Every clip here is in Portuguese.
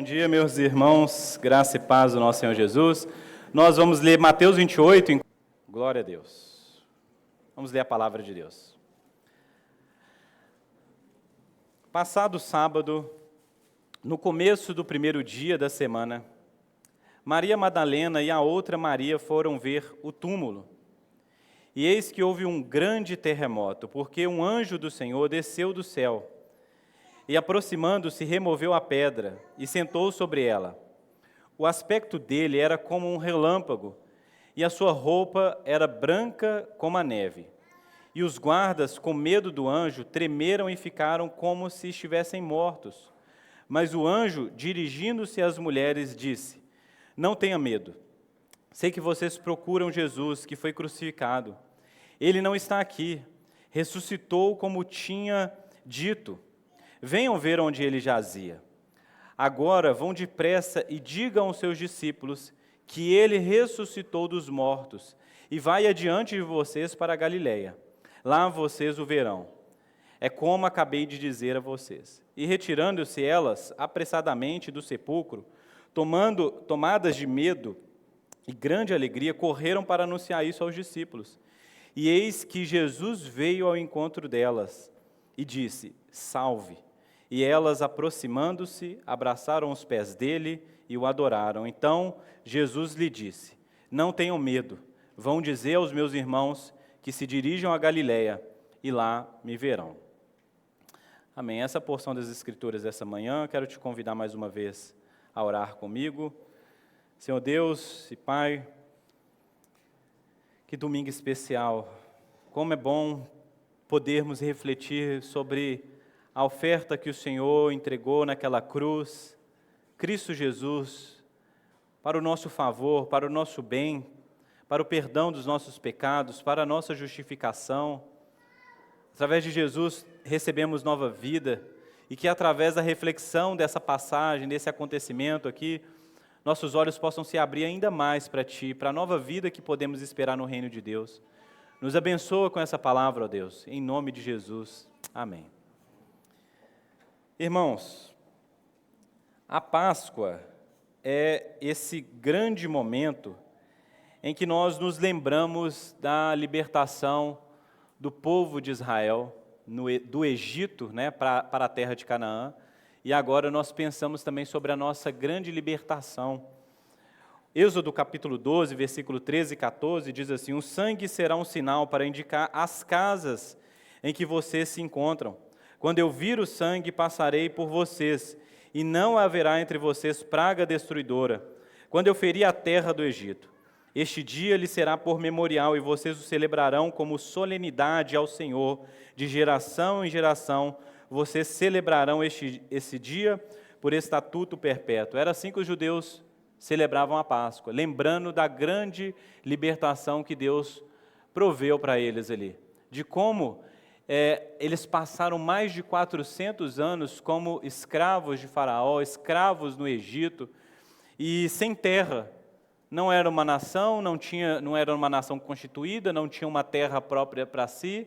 Bom dia, meus irmãos, graça e paz do nosso Senhor Jesus. Nós vamos ler Mateus 28, glória a Deus. Vamos ler a palavra de Deus. Passado sábado, no começo do primeiro dia da semana, Maria Madalena e a outra Maria foram ver o túmulo. E eis que houve um grande terremoto, porque um anjo do Senhor desceu do céu, e aproximando-se, removeu a pedra e sentou sobre ela. O aspecto dele era como um relâmpago, e a sua roupa era branca como a neve. E os guardas, com medo do anjo, tremeram e ficaram como se estivessem mortos. Mas o anjo, dirigindo-se às mulheres, disse: Não tenha medo. Sei que vocês procuram Jesus, que foi crucificado. Ele não está aqui. Ressuscitou como tinha dito. Venham ver onde ele jazia. Agora vão depressa e digam aos seus discípulos que ele ressuscitou dos mortos e vai adiante de vocês para a Galileia. Lá vocês o verão. É como acabei de dizer a vocês. E retirando-se elas apressadamente do sepulcro, tomadas de medo e grande alegria, correram para anunciar isso aos discípulos. E eis que Jesus veio ao encontro delas e disse: Salve! E elas, aproximando-se, abraçaram os pés dele e o adoraram. Então Jesus lhe disse: Não tenham medo, vão dizer aos meus irmãos que se dirijam a Galileia e lá me verão. Amém. Essa porção das Escrituras dessa manhã, quero te convidar mais uma vez a orar comigo. Senhor Deus e Pai, que domingo especial, como é bom podermos refletir sobre a oferta que o Senhor entregou naquela cruz, Cristo Jesus, para o nosso favor, para o nosso bem, para o perdão dos nossos pecados, para a nossa justificação. Através de Jesus recebemos nova vida e que através da reflexão dessa passagem, desse acontecimento aqui, nossos olhos possam se abrir ainda mais para Ti, para a nova vida que podemos esperar no reino de Deus. Nos abençoa com essa palavra, ó Deus, em nome de Jesus. Amém. Irmãos, a Páscoa é esse grande momento em que nós nos lembramos da libertação do povo de Israel, do Egito, para a terra de Canaã, e agora nós pensamos também sobre a nossa grande libertação. Êxodo capítulo 12, versículo 13 e 14, diz assim: O sangue será um sinal para indicar as casas em que vocês se encontram. Quando eu vir o sangue, passarei por vocês, e não haverá entre vocês praga destruidora, quando eu ferir a terra do Egito. Este dia lhe será por memorial, e vocês o celebrarão como solenidade ao Senhor, de geração em geração. Vocês celebrarão esse dia por estatuto perpétuo. Era assim que os judeus celebravam a Páscoa, lembrando da grande libertação que Deus proveu para eles ali, de como eles passaram mais de 400 anos como escravos de Faraó, escravos no Egito, e sem terra. Não era uma nação, não era uma nação constituída, não tinha uma terra própria para si.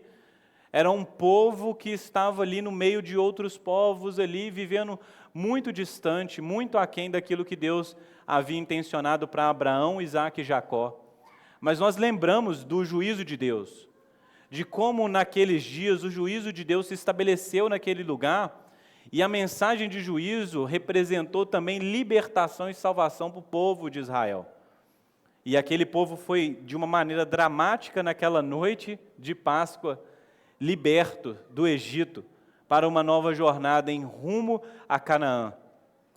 Era um povo que estava ali no meio de outros povos, ali, vivendo muito distante, muito aquém daquilo que Deus havia intencionado para Abraão, Isaque e Jacó. Mas nós lembramos do juízo de Deus, de como naqueles dias o juízo de Deus se estabeleceu naquele lugar, e a mensagem de juízo representou também libertação e salvação para o povo de Israel. E aquele povo foi, de uma maneira dramática, naquela noite de Páscoa, liberto do Egito para uma nova jornada em rumo a Canaã.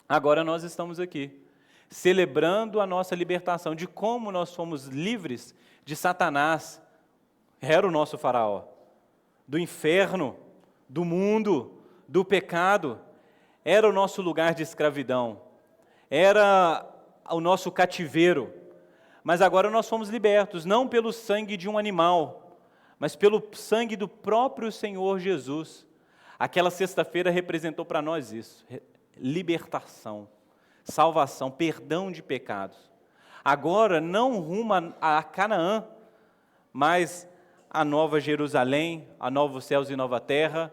Agora nós estamos aqui, celebrando a nossa libertação, de como nós fomos livres de Satanás, era o nosso faraó, do inferno, do mundo, do pecado, era o nosso lugar de escravidão, era o nosso cativeiro, mas agora nós fomos libertos, não pelo sangue de um animal, mas pelo sangue do próprio Senhor Jesus. Aquela sexta-feira representou para nós isso, libertação, salvação, perdão de pecados. Agora não rumo a Canaã, mas a nova Jerusalém, a novos céus e nova terra,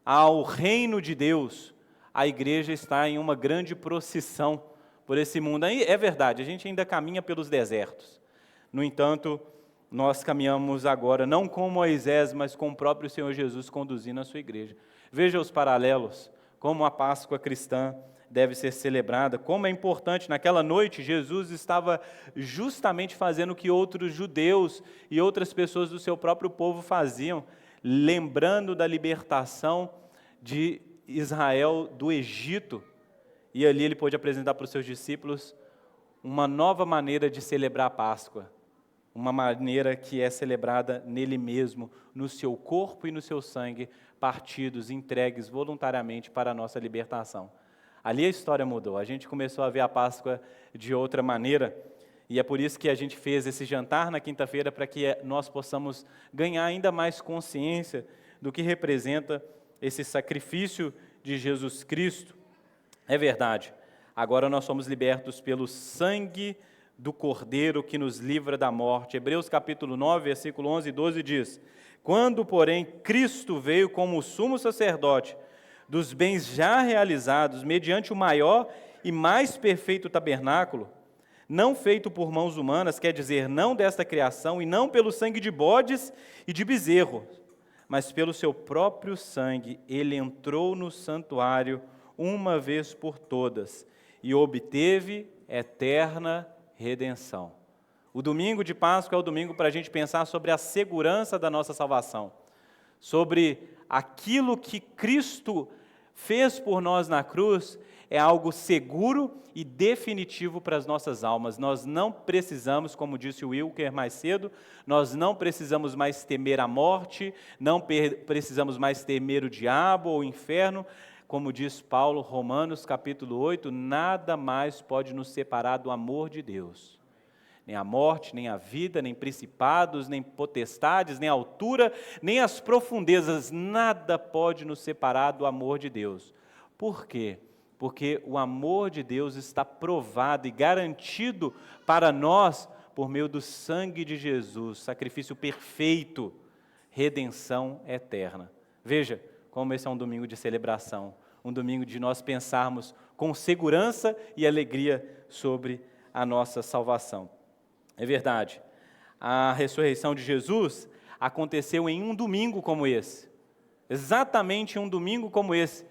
ao reino de Deus, a igreja está em uma grande procissão por esse mundo. Aí é verdade, a gente ainda caminha pelos desertos. No entanto, nós caminhamos agora, não com Moisés, mas com o próprio Senhor Jesus conduzindo a sua igreja. Veja os paralelos, como a Páscoa cristã deve ser celebrada, como é importante. Naquela noite, Jesus estava justamente fazendo o que outros judeus e outras pessoas do seu próprio povo faziam, lembrando da libertação de Israel do Egito. E ali ele pôde apresentar para os seus discípulos uma nova maneira de celebrar a Páscoa, uma maneira que é celebrada nele mesmo, no seu corpo e no seu sangue, partidos, entregues voluntariamente para a nossa libertação. Ali a história mudou, a gente começou a ver a Páscoa de outra maneira, e é por isso que a gente fez esse jantar na quinta-feira, para que nós possamos ganhar ainda mais consciência do que representa esse sacrifício de Jesus Cristo. É verdade, agora nós somos libertos pelo sangue do Cordeiro que nos livra da morte. Hebreus capítulo 9, versículo 11 e 12 diz: quando, porém, Cristo veio como sumo sacerdote dos bens já realizados, mediante o maior e mais perfeito tabernáculo, não feito por mãos humanas, quer dizer, não desta criação, e não pelo sangue de bodes e de bezerros, mas pelo seu próprio sangue, ele entrou no santuário uma vez por todas, e obteve eterna redenção. O domingo de Páscoa é o domingo para a gente pensar sobre a segurança da nossa salvação, sobre aquilo que Cristo fez por nós na cruz, é algo seguro e definitivo para as nossas almas. Nós não precisamos, como disse o Wilker mais cedo, nós não precisamos mais temer a morte, não precisamos mais temer o diabo ou o inferno. Como diz Paulo, Romanos capítulo 8, nada mais pode nos separar do amor de Deus. Nem a morte, nem a vida, nem principados, nem potestades, nem a altura, nem as profundezas, nada pode nos separar do amor de Deus. Por quê? Porque o amor de Deus está provado e garantido para nós por meio do sangue de Jesus, sacrifício perfeito, redenção eterna. Veja como esse é um domingo de celebração, um domingo de nós pensarmos com segurança e alegria sobre a nossa salvação. É verdade, a ressurreição de Jesus aconteceu em um domingo como esse, exatamente um domingo como esse.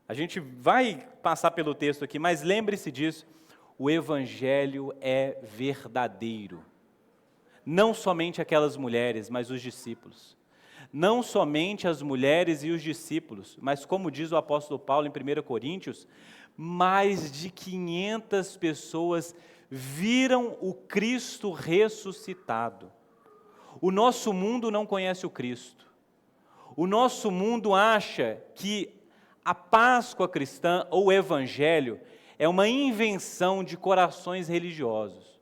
A gente vai passar pelo texto aqui, mas lembre-se disso, o Evangelho é verdadeiro. Não somente aquelas mulheres, mas os discípulos. Não somente as mulheres e os discípulos, mas como diz o apóstolo Paulo em 1 Coríntios, mais de 500 pessoas viram o Cristo ressuscitado. O nosso mundo não conhece o Cristo. O nosso mundo acha que a Páscoa cristã ou o Evangelho é uma invenção de corações religiosos.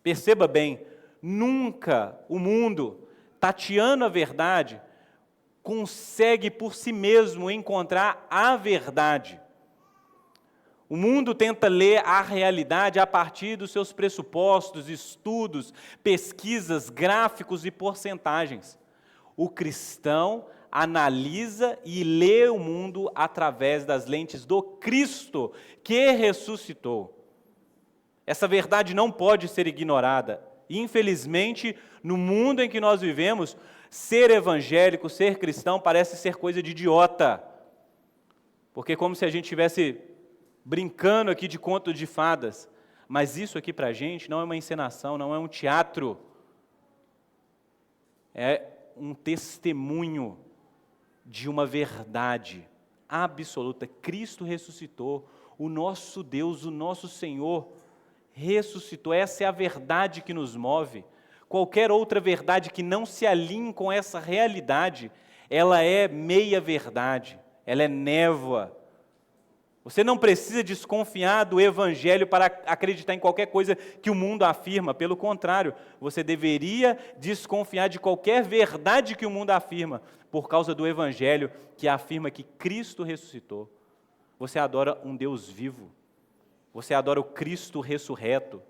Perceba bem, nunca o mundo, tateando a verdade, consegue por si mesmo encontrar a verdade. O mundo tenta ler a realidade a partir dos seus pressupostos, estudos, pesquisas, gráficos e porcentagens. O cristão analisa e lê o mundo através das lentes do Cristo que ressuscitou. Essa verdade não pode ser ignorada. Infelizmente, no mundo em que nós vivemos, ser evangélico, ser cristão, parece ser coisa de idiota. Porque é como se a gente estivesse brincando aqui de conto de fadas. Mas isso aqui para a gente não é uma encenação, não é um teatro. É um testemunho de uma verdade absoluta. Cristo ressuscitou, o nosso Deus, o nosso Senhor ressuscitou. Essa é a verdade que nos move. Qualquer outra verdade que não se alinhe com essa realidade, ela é meia verdade, ela é névoa. Você não precisa desconfiar do Evangelho para acreditar em qualquer coisa que o mundo afirma. Pelo contrário, você deveria desconfiar de qualquer verdade que o mundo afirma, por causa do Evangelho que afirma que Cristo ressuscitou. Você adora um Deus vivo. Você adora o Cristo ressurreto.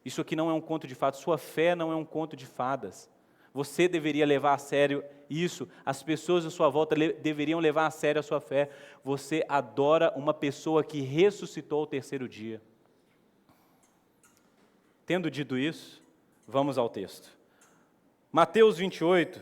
Isso aqui não é um conto de fadas. Sua fé não é um conto de fadas. Você deveria levar a sério isso. As pessoas à sua volta deveriam levar a sério a sua fé. Você adora uma pessoa que ressuscitou ao terceiro dia. Tendo dito isso, vamos ao texto. Mateus 28,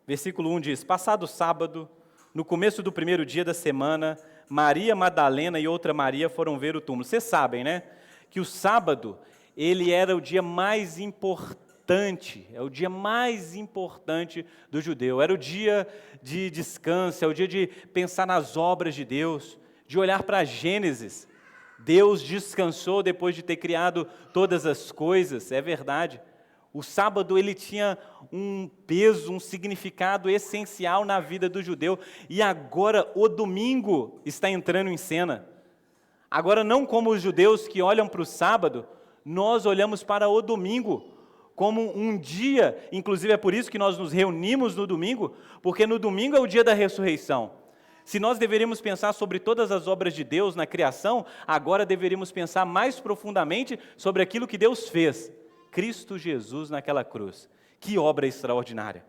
versículo 1 diz: Passado o sábado, no começo do primeiro dia da semana, Maria Madalena e outra Maria foram ver o túmulo. Vocês sabem, né? Que o sábado, ele era o dia mais importante, é o dia mais importante do judeu. Era o dia de descanso, é o dia de pensar nas obras de Deus, de olhar para Gênesis. Deus descansou depois de ter criado todas as coisas, é verdade. O sábado, ele tinha um peso, um significado essencial na vida do judeu. E agora o domingo está entrando em cena. Agora, não como os judeus que olham para o sábado, nós olhamos para o domingo como um dia, inclusive é por isso que nós nos reunimos no domingo, porque no domingo é o dia da ressurreição. Se nós deveríamos pensar sobre todas as obras de Deus na criação, agora deveríamos pensar mais profundamente sobre aquilo que Deus fez. Cristo Jesus naquela cruz. Que obra extraordinária!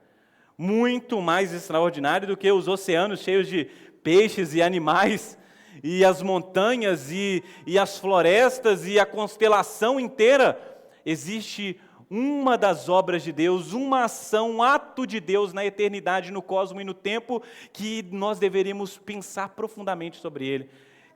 Muito mais extraordinária do que os oceanos cheios de peixes e animais, e as montanhas, e as florestas, e a constelação inteira. Existe uma das obras de Deus, uma ação, um ato de Deus na eternidade, no cosmos e no tempo, que nós deveríamos pensar profundamente sobre ele.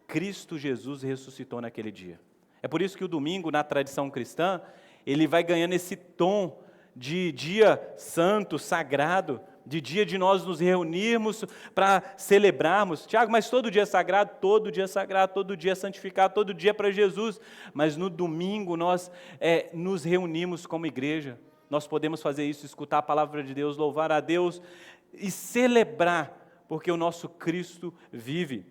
Cristo Jesus ressuscitou naquele dia. É por isso que o domingo, na tradição cristã, ele vai ganhando esse tom de dia santo, sagrado, de dia de nós nos reunirmos para celebrarmos. Tiago, mas todo dia é sagrado? Todo dia é sagrado, todo dia é santificado, todo dia é para Jesus. Mas no domingo nós nos reunimos como igreja. Nós podemos fazer isso, escutar a palavra de Deus, louvar a Deus e celebrar, porque o nosso Cristo vive.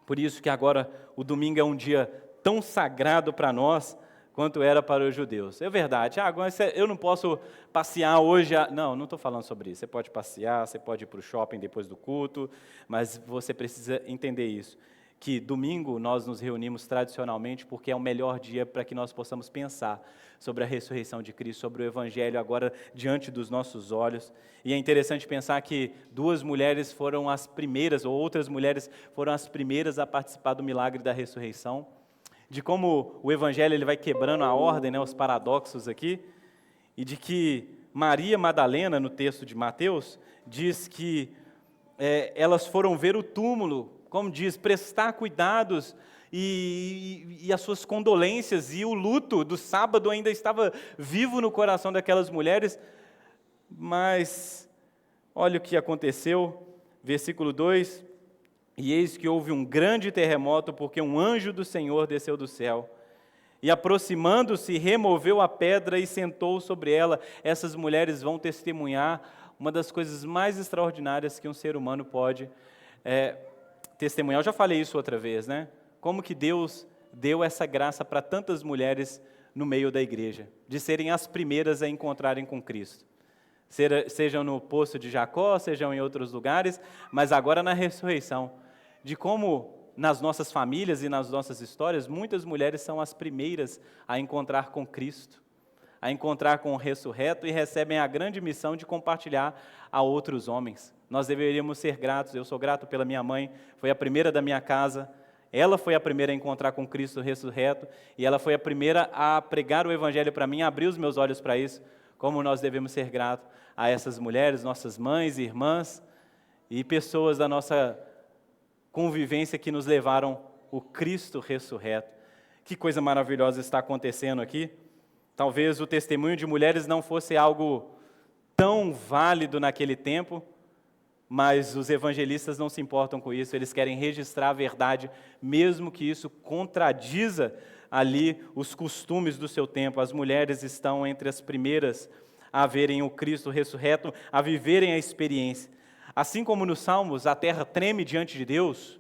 Por isso que agora o domingo é um dia tão sagrado para nós, quanto era para os judeus. É verdade, agora eu não posso passear hoje. Não estou falando sobre isso. Você pode passear, você pode ir para o shopping depois do culto, mas você precisa entender isso, que domingo nós nos reunimos tradicionalmente porque é o melhor dia para que nós possamos pensar sobre a ressurreição de Cristo, sobre o Evangelho agora diante dos nossos olhos. E é interessante pensar que duas mulheres foram as primeiras, ou outras mulheres foram as primeiras a participar do milagre da ressurreição, de como o Evangelho ele vai quebrando a ordem, né, os paradoxos aqui, e de que Maria Madalena, no texto de Mateus, diz que elas foram ver o túmulo, como diz, prestar cuidados e as suas condolências, e o luto do sábado ainda estava vivo no coração daquelas mulheres, mas olha o que aconteceu, versículo 2, e eis que houve um grande terremoto, porque um anjo do Senhor desceu do céu, e aproximando-se, removeu a pedra e sentou sobre ela. Essas mulheres vão testemunhar uma das coisas mais extraordinárias que um ser humano pode testemunhar. Eu já falei isso outra vez, né? Como que Deus deu essa graça para tantas mulheres no meio da igreja, de serem as primeiras a encontrarem com Cristo. Sejam no poço de Jacó, sejam em outros lugares, mas agora na ressurreição, de como nas nossas famílias e nas nossas histórias, muitas mulheres são as primeiras a encontrar com Cristo, a encontrar com o ressurreto e recebem a grande missão de compartilhar a outros homens. Nós deveríamos ser gratos. Eu sou grato pela minha mãe, foi a primeira da minha casa, ela foi a primeira a encontrar com Cristo ressurreto, e ela foi a primeira a pregar o Evangelho para mim, abrir os meus olhos para isso. Como nós devemos ser gratos a essas mulheres, nossas mães, irmãs e pessoas da nossa convivência que nos levaram o Cristo ressurreto. Que coisa maravilhosa está acontecendo aqui. Talvez o testemunho de mulheres não fosse algo tão válido naquele tempo, mas os evangelistas não se importam com isso, eles querem registrar a verdade, mesmo que isso contradiza ali os costumes do seu tempo. As mulheres estão entre as primeiras a verem o Cristo ressurreto, a viverem a experiência. Assim como nos Salmos a terra treme diante de Deus,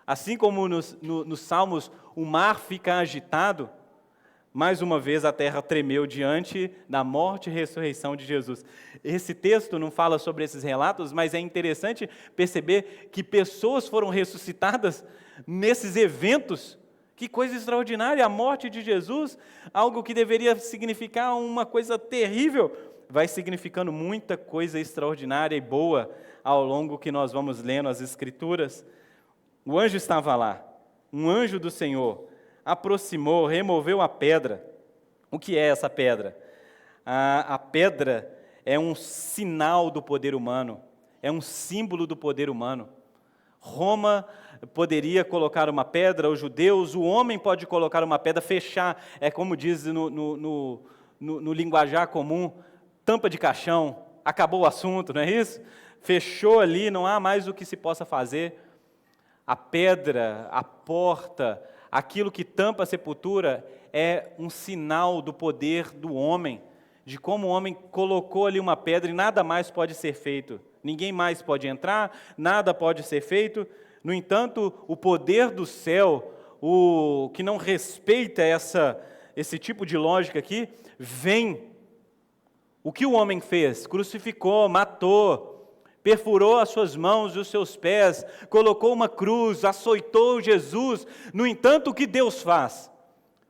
assim como nos Salmos o mar fica agitado, mais uma vez a terra tremeu diante da morte e ressurreição de Jesus. Esse texto não fala sobre esses relatos, mas é interessante perceber que pessoas foram ressuscitadas nesses eventos Que coisa extraordinária, a morte de Jesus, algo que deveria significar uma coisa terrível, vai significando muita coisa extraordinária e boa ao longo que nós vamos lendo as Escrituras. O anjo estava lá, um anjo do Senhor, aproximou, removeu a pedra. O que é essa pedra? A pedra é um sinal do poder humano, é um símbolo do poder humano. Roma poderia colocar uma pedra, os judeus, o homem pode colocar uma pedra, fechar, é como diz no linguajar comum, tampa de caixão, acabou o assunto, não é isso? Fechou ali, não há mais o que se possa fazer. A pedra, a porta, aquilo que tampa a sepultura é um sinal do poder do homem, de como o homem colocou ali uma pedra e nada mais pode ser feito. Ninguém mais pode entrar, nada pode ser feito. No entanto, o poder do céu, o que não respeita esse tipo de lógica aqui, vem. O que o homem fez? Crucificou, matou, perfurou as suas mãos e os seus pés, colocou uma cruz, açoitou Jesus. No entanto, o que Deus faz?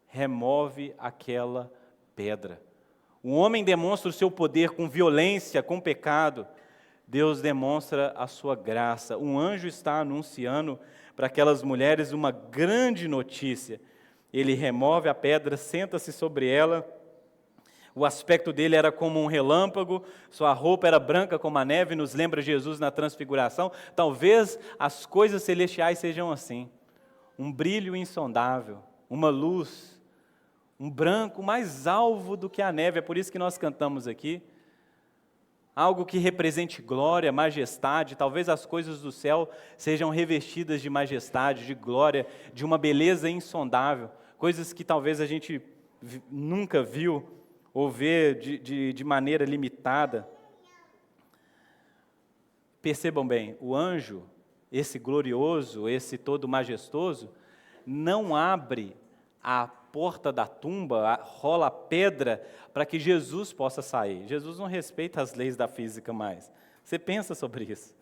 Remove aquela pedra. O homem demonstra o seu poder com violência, com pecado. Deus demonstra a sua graça. Um anjo está anunciando para aquelas mulheres uma grande notícia. Ele remove a pedra, senta-se sobre ela. O aspecto dele era como um relâmpago, sua roupa era branca como a neve, nos lembra Jesus na transfiguração. Talvez as coisas celestiais sejam assim. Um brilho insondável, uma luz, um branco mais alvo do que a neve. É por isso que nós cantamos aqui. Algo que represente glória, majestade. Talvez as coisas do céu sejam revestidas de majestade, de glória, de uma beleza insondável. Coisas que talvez a gente nunca viu ou vê de maneira limitada. Percebam bem, o anjo, esse glorioso, esse todo majestoso, não abre a porta da tumba, rola a pedra para que Jesus possa sair. Jesus não respeita as leis da física mais. Você pensa sobre isso.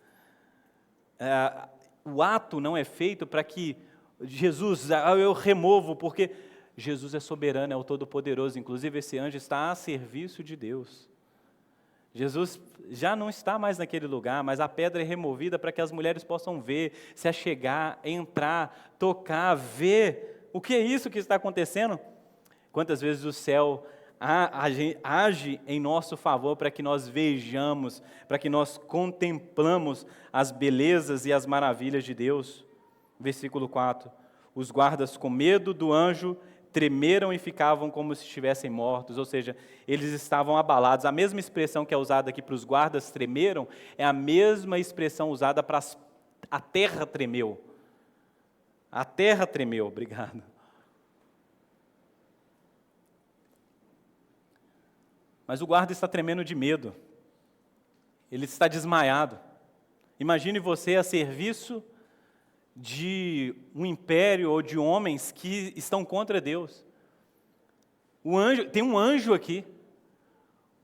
O ato não é feito para que Jesus, eu removo, porque Jesus é soberano, é o Todo-Poderoso. Inclusive, esse anjo está a serviço de Deus. Jesus já não está mais naquele lugar, mas a pedra é removida para que as mulheres possam ver, se achegar, entrar, tocar, ver. O que é isso que está acontecendo? Quantas vezes o céu age em nosso favor para que nós vejamos, para que nós contemplamos as belezas e as maravilhas de Deus. Versículo 4. Os guardas, com medo do anjo, tremeram e ficavam como se estivessem mortos, ou seja, eles estavam abalados. A mesma expressão que é usada aqui para os guardas tremeram, é a mesma expressão usada para a terra tremeu. A terra tremeu, obrigado. Mas o guarda está tremendo de medo. Ele está desmaiado. Imagine você a serviço de um império ou de homens que estão contra Deus. Tem um anjo aqui.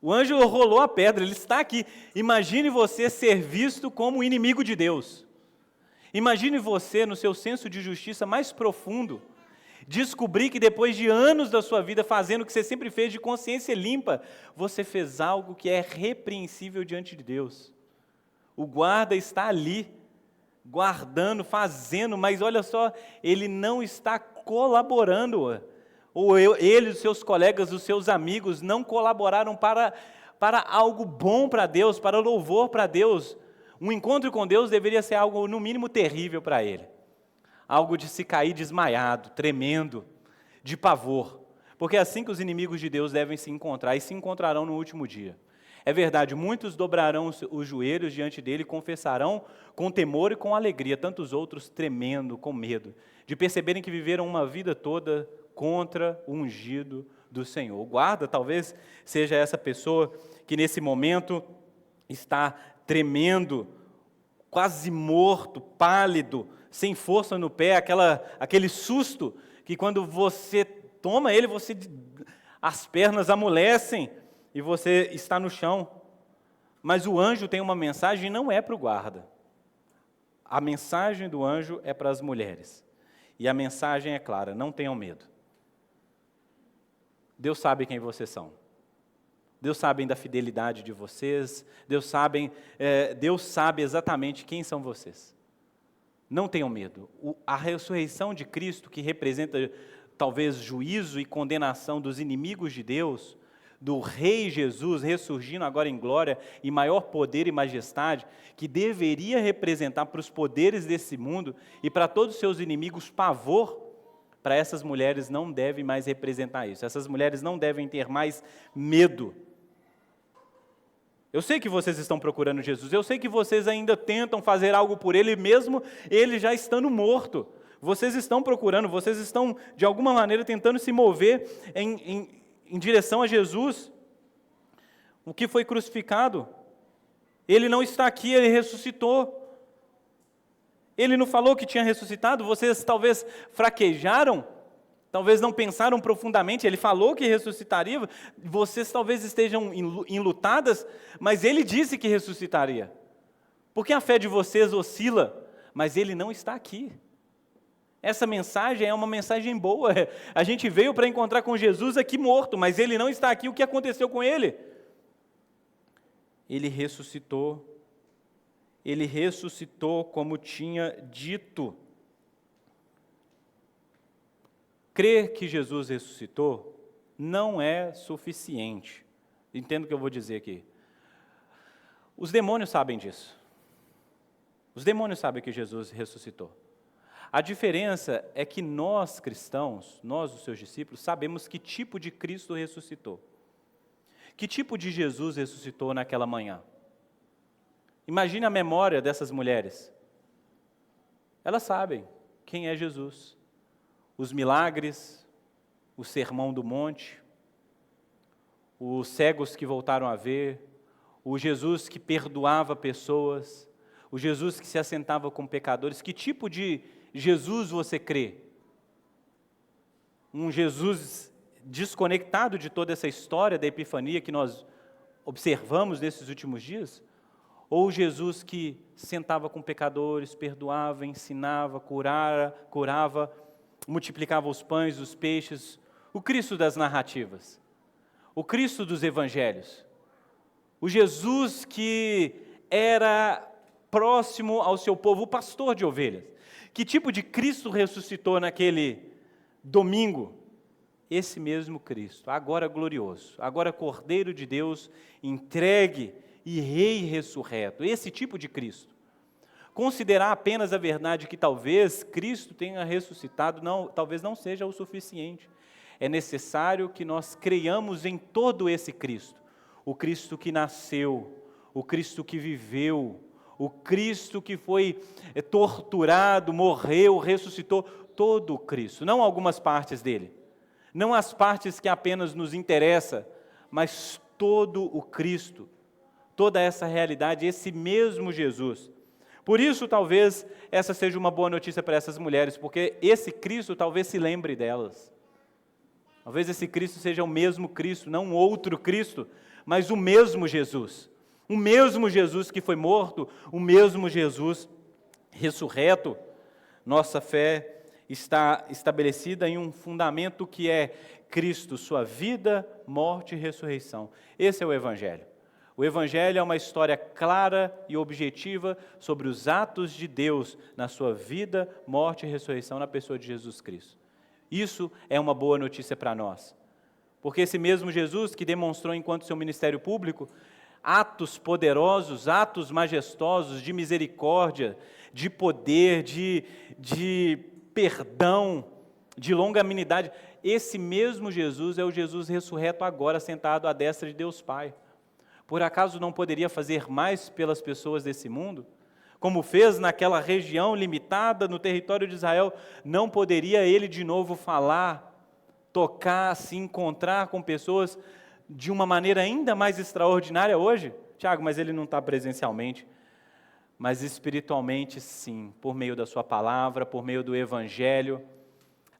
O anjo rolou a pedra, ele está aqui. Imagine você ser visto como inimigo de Deus. Imagine você, no seu senso de justiça mais profundo, descobrir que depois de anos da sua vida fazendo o que você sempre fez de consciência limpa, você fez algo que é repreensível diante de Deus. O guarda está ali, guardando, fazendo, mas olha só, ele não está colaborando. Ou ele, os seus colegas, os seus amigos não colaboraram para algo bom para Deus, para louvor para Deus. Um encontro com Deus deveria ser algo, no mínimo, terrível para ele. Algo de se cair desmaiado, tremendo, de pavor. Porque é assim que os inimigos de Deus devem se encontrar, e se encontrarão no último dia. É verdade, muitos dobrarão os joelhos diante dele e confessarão com temor e com alegria, tantos outros tremendo, com medo, de perceberem que viveram uma vida toda contra o ungido do Senhor. O guarda talvez seja essa pessoa que nesse momento está tremendo, quase morto, pálido, sem força no pé, aquele susto que quando você toma ele, as pernas amolecem e você está no chão. Mas o anjo tem uma mensagem e não é para o guarda. A mensagem do anjo é para as mulheres. E a mensagem é clara: não tenham medo. Deus sabe quem vocês são. Deus sabe da fidelidade de vocês. Deus sabe exatamente quem são vocês. Não tenham medo. A ressurreição de Cristo, que representa talvez juízo e condenação dos inimigos de Deus, do Rei Jesus ressurgindo agora em glória e maior poder e majestade, que deveria representar para os poderes desse mundo e para todos os seus inimigos pavor, para essas mulheres não deve mais representar isso. Essas mulheres não devem ter mais medo. Eu sei que vocês estão procurando Jesus, eu sei que vocês ainda tentam fazer algo por Ele, mesmo Ele já estando morto. Vocês estão procurando, vocês estão, de alguma maneira, tentando se mover em direção a Jesus, o que foi crucificado. Ele não está aqui, Ele ressuscitou. Ele não falou que tinha ressuscitado, vocês talvez fraquejaram, talvez não pensaram profundamente. Ele falou que ressuscitaria, vocês talvez estejam enlutadas, mas Ele disse que ressuscitaria. Porque a fé de vocês oscila, mas Ele não está aqui. Essa mensagem é uma mensagem boa. A gente veio para encontrar com Jesus aqui morto, mas Ele não está aqui. O que aconteceu com Ele? Ele ressuscitou. Ele ressuscitou como tinha dito. Crer que Jesus ressuscitou não é suficiente. Entenda o que eu vou dizer aqui. Os demônios sabem disso. Os demônios sabem que Jesus ressuscitou. A diferença é que nós cristãos, nós os seus discípulos, sabemos que tipo de Cristo ressuscitou. Que tipo de Jesus ressuscitou naquela manhã? Imagine a memória dessas mulheres. Elas sabem quem é Jesus. Os milagres, o sermão do monte, os cegos que voltaram a ver, o Jesus que perdoava pessoas, o Jesus que se assentava com pecadores. Que tipo de Jesus você crê? Um Jesus desconectado de toda essa história da Epifania que nós observamos nesses últimos dias? Ou Jesus que sentava com pecadores, perdoava, ensinava, curava, multiplicava os pães, os peixes? O Cristo das narrativas, o Cristo dos evangelhos, o Jesus que era próximo ao seu povo, o pastor de ovelhas. Que tipo de Cristo ressuscitou naquele domingo? Esse mesmo Cristo, agora glorioso, agora Cordeiro de Deus, entregue e Rei ressurreto. Esse tipo de Cristo. Considerar apenas a verdade que talvez Cristo tenha ressuscitado, talvez não seja o suficiente. É necessário que nós creiamos em todo esse Cristo. O Cristo que nasceu, o Cristo que viveu, o Cristo que foi torturado, morreu, ressuscitou, todo o Cristo, não algumas partes dele, não as partes que apenas nos interessam, mas todo o Cristo, toda essa realidade, esse mesmo Jesus. Por isso, talvez, essa seja uma boa notícia para essas mulheres, porque esse Cristo talvez se lembre delas. Talvez esse Cristo seja o mesmo Cristo, não um outro Cristo, mas o mesmo Jesus. O mesmo Jesus que foi morto, o mesmo Jesus ressurreto. Nossa fé está estabelecida em um fundamento que é Cristo, sua vida, morte e ressurreição. Esse é o Evangelho. O Evangelho é uma história clara e objetiva sobre os atos de Deus na sua vida, morte e ressurreição na pessoa de Jesus Cristo. Isso é uma boa notícia para nós. Porque esse mesmo Jesus que demonstrou enquanto seu ministério público atos poderosos, atos majestosos de misericórdia, de poder, de perdão, de longanimidade. Esse mesmo Jesus é o Jesus ressurreto agora, sentado à destra de Deus Pai. Por acaso não poderia fazer mais pelas pessoas desse mundo? Como fez naquela região limitada no território de Israel, não poderia Ele de novo falar, tocar, se encontrar com pessoas de uma maneira ainda mais extraordinária hoje? Tiago, mas Ele não está presencialmente. Mas espiritualmente sim, por meio da sua palavra, por meio do Evangelho.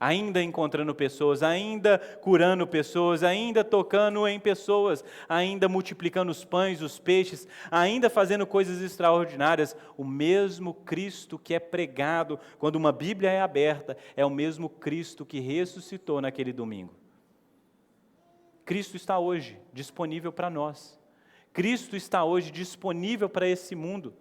ainda encontrando pessoas, ainda curando pessoas, ainda tocando em pessoas, ainda multiplicando os pães, os peixes, ainda fazendo coisas extraordinárias. O mesmo Cristo que é pregado quando uma Bíblia é aberta, é o mesmo Cristo que ressuscitou naquele domingo. Cristo está hoje disponível para nós. Cristo está hoje disponível para esse mundo.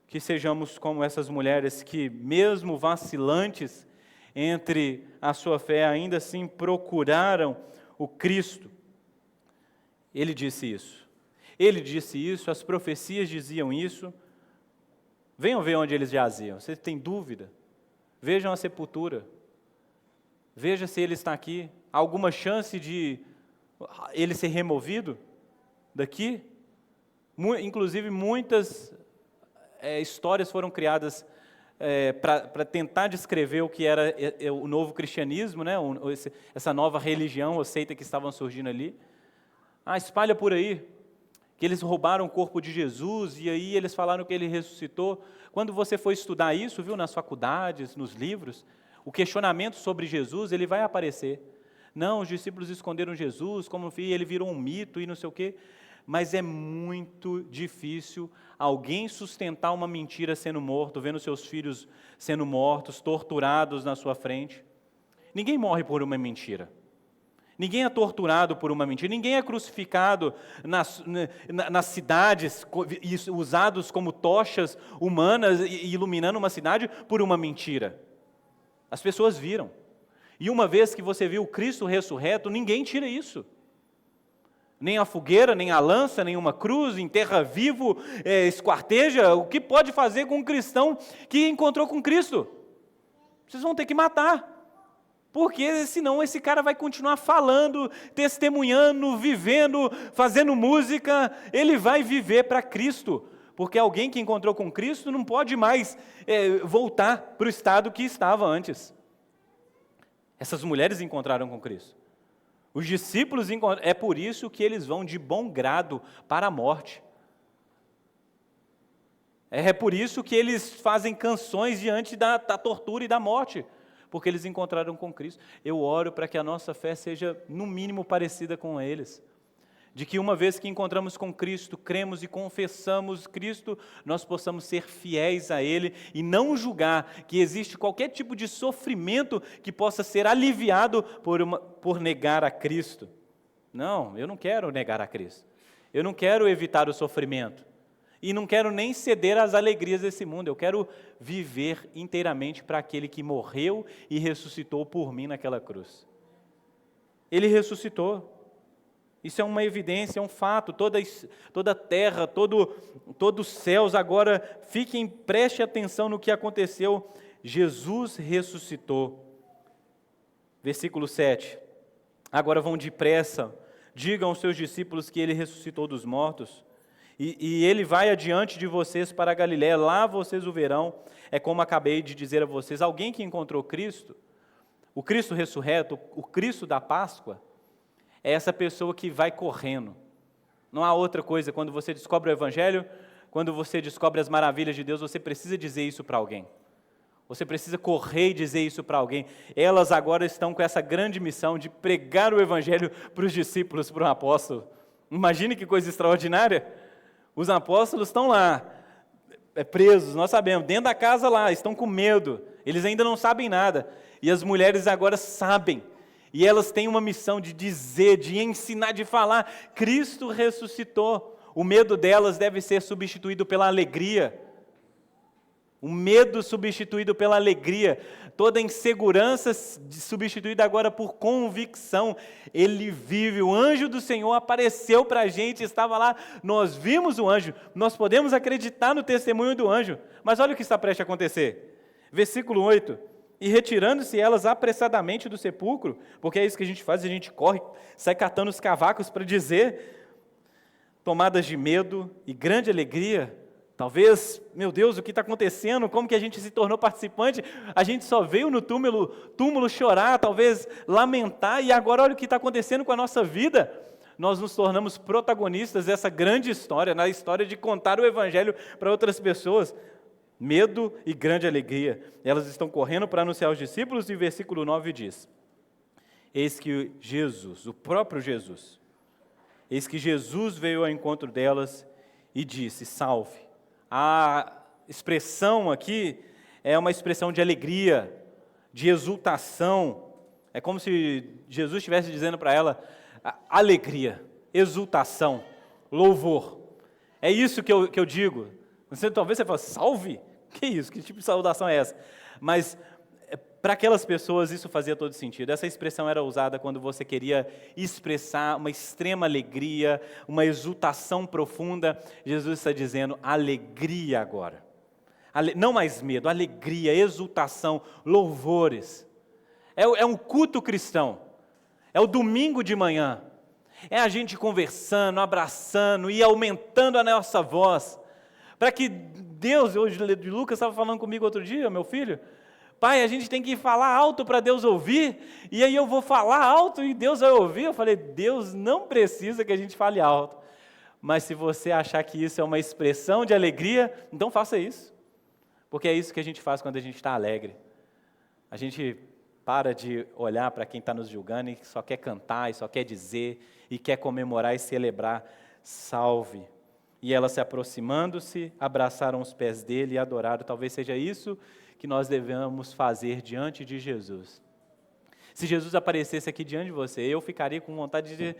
Que sejamos como essas mulheres que, mesmo vacilantes entre a sua fé, ainda assim procuraram o Cristo. Ele disse isso. Ele disse isso, as profecias diziam isso. Venham ver onde eles jaziam. Você tem dúvida? Vejam a sepultura. Veja se ele está aqui. Há alguma chance de ele ser removido daqui? Inclusive, muitas histórias foram criadas para tentar descrever o que era o novo cristianismo, né? Essa nova religião ou seita que estavam surgindo ali. Espalha por aí que eles roubaram o corpo de Jesus e aí eles falaram que ele ressuscitou. Quando você for estudar isso, viu, nas faculdades, nos livros, o questionamento sobre Jesus, ele vai aparecer. Não, os discípulos esconderam Jesus, como ele virou um mito e não sei o quê. Mas é muito difícil alguém sustentar uma mentira sendo morto, vendo seus filhos sendo mortos, torturados na sua frente. Ninguém morre por uma mentira. Ninguém é torturado por uma mentira. Ninguém é crucificado nas cidades, usados como tochas humanas, iluminando uma cidade por uma mentira. As pessoas viram. E uma vez que você viu Cristo ressurreto, ninguém tira isso. Nem a fogueira, nem a lança, nem uma cruz, enterra vivo, esquarteja. O que pode fazer com um cristão que encontrou com Cristo? Vocês vão ter que matar. Porque senão esse cara vai continuar falando, testemunhando, vivendo, fazendo música. Ele vai viver para Cristo. Porque alguém que encontrou com Cristo não pode mais voltar para o estado que estava antes. Essas mulheres encontraram com Cristo. Os discípulos encontraram. É por isso que eles vão de bom grado para a morte. É por isso que eles fazem canções diante da tortura e da morte. Porque eles encontraram com Cristo. Eu oro para que a nossa fé seja, no mínimo, parecida com eles. De que uma vez que encontramos com Cristo, cremos e confessamos Cristo, nós possamos ser fiéis a Ele e não julgar que existe qualquer tipo de sofrimento que possa ser aliviado por negar a Cristo. Não, eu não quero negar a Cristo. Eu não quero evitar o sofrimento. E não quero nem ceder às alegrias desse mundo. Eu quero viver inteiramente para aquele que morreu e ressuscitou por mim naquela cruz. Ele ressuscitou. Isso é uma evidência, é um fato. Toda a terra, todos os céus agora preste atenção no que aconteceu. Jesus ressuscitou. Versículo 7. Agora vão depressa, digam aos seus discípulos que ele ressuscitou dos mortos. E ele vai adiante de vocês para a Galiléia, lá vocês o verão. É como acabei de dizer a vocês, alguém que encontrou Cristo, o Cristo ressurreto, o Cristo da Páscoa, é essa pessoa que vai correndo. Não há outra coisa. Quando você descobre o Evangelho, quando você descobre as maravilhas de Deus, você precisa dizer isso para alguém. Você precisa correr e dizer isso para alguém. Elas agora estão com essa grande missão de pregar o Evangelho para os discípulos, para o apóstolo. Imagine que coisa extraordinária. Os apóstolos estão lá, presos, nós sabemos, dentro da casa lá, estão com medo. Eles ainda não sabem nada. E as mulheres agora sabem. E elas têm uma missão de dizer, de ensinar, de falar. Cristo ressuscitou. O medo delas deve ser substituído pela alegria. O medo substituído pela alegria. Toda insegurança substituída agora por convicção. Ele vive. O anjo do Senhor apareceu para a gente, estava lá. Nós vimos o anjo. Nós podemos acreditar no testemunho do anjo. Mas olha o que está prestes a acontecer. Versículo 8. E retirando-se elas apressadamente do sepulcro, porque é isso que a gente faz, a gente corre, sai catando os cavacos para dizer, tomadas de medo e grande alegria, talvez, meu Deus, o que está acontecendo, como que a gente se tornou participante, a gente só veio no túmulo chorar, talvez lamentar, e agora olha o que está acontecendo com a nossa vida, nós nos tornamos protagonistas dessa grande história, na história de contar o Evangelho para outras pessoas. Medo e grande alegria. Elas estão correndo para anunciar aos discípulos, e o versículo 9 diz: eis que Jesus, o próprio Jesus, eis que Jesus veio ao encontro delas e disse: salve. A expressão aqui é uma expressão de alegria, de exultação. É como se Jesus estivesse dizendo para ela: alegria, exultação, louvor. É isso que eu digo. Talvez você fale: salve? Que isso? Que tipo de saudação é essa? Mas para aquelas pessoas isso fazia todo sentido. Essa expressão era usada quando você queria expressar uma extrema alegria, uma exultação profunda. Jesus está dizendo: alegria agora. Não mais medo, alegria, exultação, louvores. É um culto cristão. É o domingo de manhã. É a gente conversando, abraçando e aumentando a nossa voz. Para que Deus, hoje Lucas estava falando comigo outro dia, meu filho, pai, a gente tem que falar alto para Deus ouvir, e aí eu vou falar alto e Deus vai ouvir. Eu falei: Deus não precisa que a gente fale alto, mas se você achar que isso é uma expressão de alegria, então faça isso, porque é isso que a gente faz quando a gente está alegre. A gente para de olhar para quem está nos julgando e só quer cantar, e só quer dizer, e quer comemorar e celebrar: salve. E elas, se aproximando-se, abraçaram os pés dele e adoraram. Talvez seja isso que nós devemos fazer diante de Jesus. Se Jesus aparecesse aqui diante de você, eu ficaria com vontade de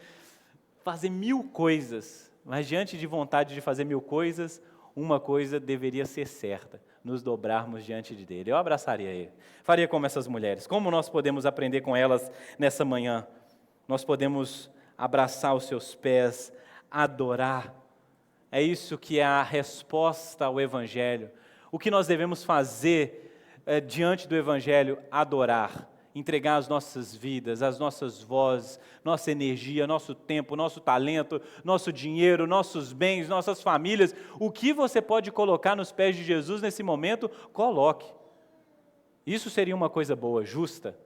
fazer 1000 coisas, mas diante de vontade de fazer 1000 coisas, uma coisa deveria ser certa: nos dobrarmos diante dele. Eu abraçaria ele, faria como essas mulheres. Como nós podemos aprender com elas nessa manhã? Nós podemos abraçar os seus pés, adorar. É isso que é a resposta ao Evangelho. O que nós devemos fazer diante do Evangelho? Adorar, entregar as nossas vidas, as nossas vozes, nossa energia, nosso tempo, nosso talento, nosso dinheiro, nossos bens, nossas famílias. O que você pode colocar nos pés de Jesus nesse momento, coloque. Isso seria uma coisa boa, justa.